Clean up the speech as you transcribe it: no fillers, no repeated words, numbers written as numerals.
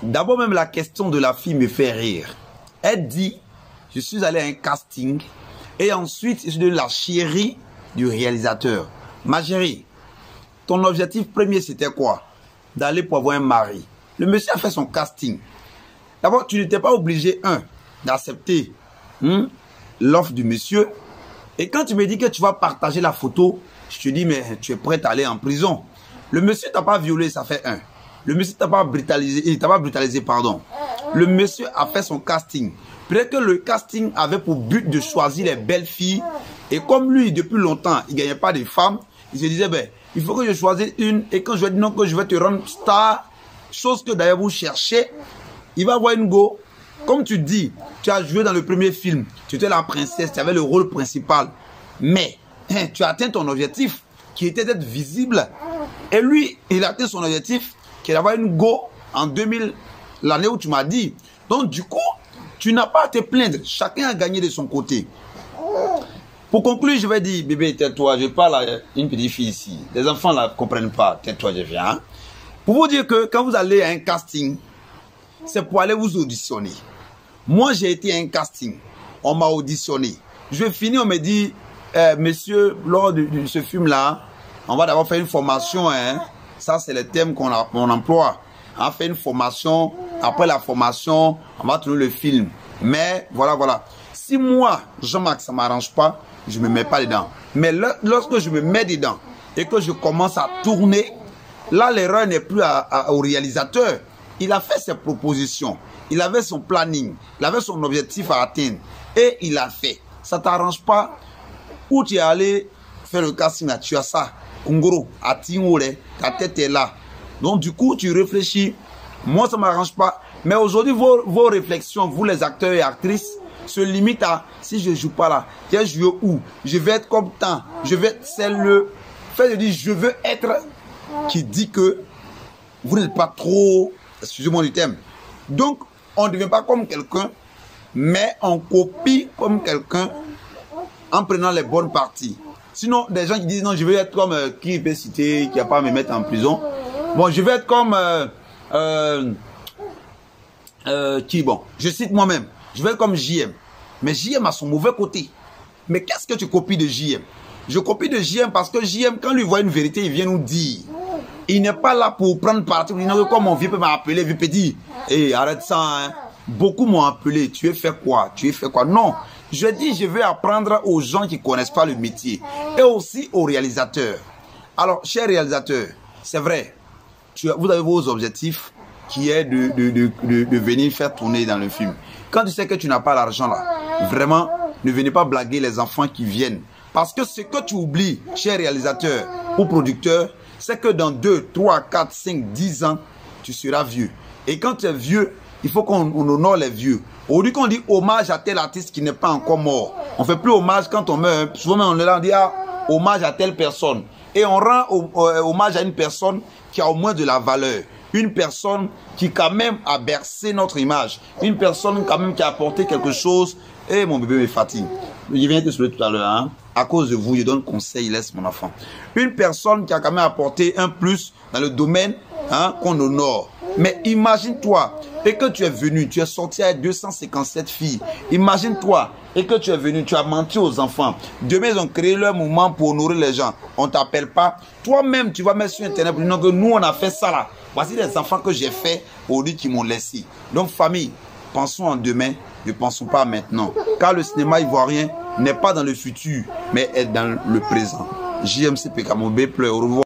D'abord même la question de la fille me fait rire. Elle dit, je suis allé à un casting et ensuite je suis devenu la chérie du réalisateur. Ma chérie, ton objectif premier c'était quoi? D'aller pour avoir un mari. Le monsieur a fait son casting. D'abord, tu n'étais pas obligé, d'accepter l'offre du monsieur. Et quand tu me dis que tu vas partager la photo, je te dis, mais tu es prêt à aller en prison. Le monsieur t'a pas violé, ça fait un. Le monsieur t'a pas brutalisé, pardon. Le monsieur a fait son casting. Peut-être que le casting avait pour but de choisir les belles filles. Et comme lui, depuis longtemps, il ne gagnait pas de femmes, il se disait, ben, il faut que je choisisse une. Et quand je vais dire non, que je vais te rendre star, chose que d'ailleurs vous cherchez, il va avoir une go. Comme tu dis, tu as joué dans le premier film, tu étais la princesse, tu avais le rôle principal. Mais tu as atteint ton objectif, qui était d'être visible. Et lui, il a atteint son objectif, qui est d'avoir une go en 2000, l'année où tu m'as dit. Donc du coup, tu n'as pas à te plaindre. Chacun a gagné de son côté. Pour conclure, je vais dire, bébé, tais-toi, je parle à une petite fille ici. Les enfants ne comprennent pas, tais-toi, je viens. Pour vous dire que quand vous allez à un casting, c'est pour aller vous auditionner. Moi, j'ai été à un casting. On m'a auditionné. Je vais finir, on me dit, monsieur, lors de ce film-là, on va d'abord faire une formation. Ça, c'est le thème qu'on emploie. On fait une formation. Après la formation, on va tourner le film. Mais, voilà. Si moi, Jean-Marc, ça ne m'arrange pas, je ne me mets pas dedans. Mais lorsque je me mets dedans et que je commence à tourner, là, l'erreur n'est plus au réalisateur. Il a fait ses propositions. Il avait son planning. Il avait son objectif à atteindre. Et il a fait. Ça ne t'arrange pas. Où tu es allé faire le casting là, tu as ça. Kungoro, à Tingole, ta tête est là. Donc du coup, tu réfléchis. Moi, ça ne m'arrange pas. Mais aujourd'hui, vos réflexions, vous les acteurs et actrices, se limitent à, si je ne joue pas là, je vais jouer où? Je vais être comme tant. Je vais être celle-le. Fait de dire, je veux être, qui dit que vous n'êtes pas trop, excusez-moi du thème. Donc, on ne devient pas comme quelqu'un, mais on copie comme quelqu'un en prenant les bonnes parties. Sinon, des gens qui disent, non, je veux être comme qui peut citer, qui n'a pas à me mettre en prison. Bon, je vais être comme je cite moi-même. Je vais être comme JM. Mais JM a son mauvais côté. Mais qu'est-ce que tu copies de JM? Je copie de JM parce que JM, quand lui voit une vérité, il vient nous dire. Il n'est pas là pour prendre parti. Comme mon vieux peut m'appeler, vieux peut dire, hey, arrête ça. Hein. Beaucoup m'ont appelé. Tu as fait quoi? Tu as fait quoi? Non. Je dis, je vais apprendre aux gens qui ne connaissent pas le métier. Et aussi aux réalisateurs. Alors, chers réalisateurs, c'est vrai. Vous avez vos objectifs qui est de venir faire tourner dans le film. Quand tu sais que tu n'as pas l'argent là, vraiment, ne venez pas blaguer les enfants qui viennent. Parce que ce que tu oublies, cher réalisateur ou producteur, c'est que dans 2, 3, 4, 5, 10 ans, tu seras vieux. Et quand tu es vieux, il faut qu'on honore les vieux. Au lieu qu'on dit hommage à tel artiste qui n'est pas encore mort. On ne fait plus hommage quand on meurt. Souvent, on dit hommage à telle personne. Et on rend hommage à une personne qui a au moins de la valeur. Une personne qui quand même a bercé notre image. Une personne quand même qui a apporté quelque chose. Et mon bébé me fatigue. Je viens te soulever tout à l'heure. Hein? À cause de vous, je donne conseil, laisse mon enfant. Une personne qui a quand même apporté un plus dans le domaine qu'on honore. Mais imagine-toi, et que tu es venu, tu es sorti avec 257 filles. Imagine-toi, et que tu es venu, tu as menti aux enfants. Demain, ils ont créé leur mouvement pour honorer les gens. On ne t'appelle pas. Toi-même, tu vas mettre sur Internet pour dire que nous, on a fait ça là. Voici les enfants que j'ai fait aujourd'hui qui m'ont laissé. Donc, famille, pensons en demain, ne pensons pas maintenant. Car le cinéma ivoirien n'est pas dans le futur, mais est dans le présent. JMC Pekamobé pleure. Au revoir.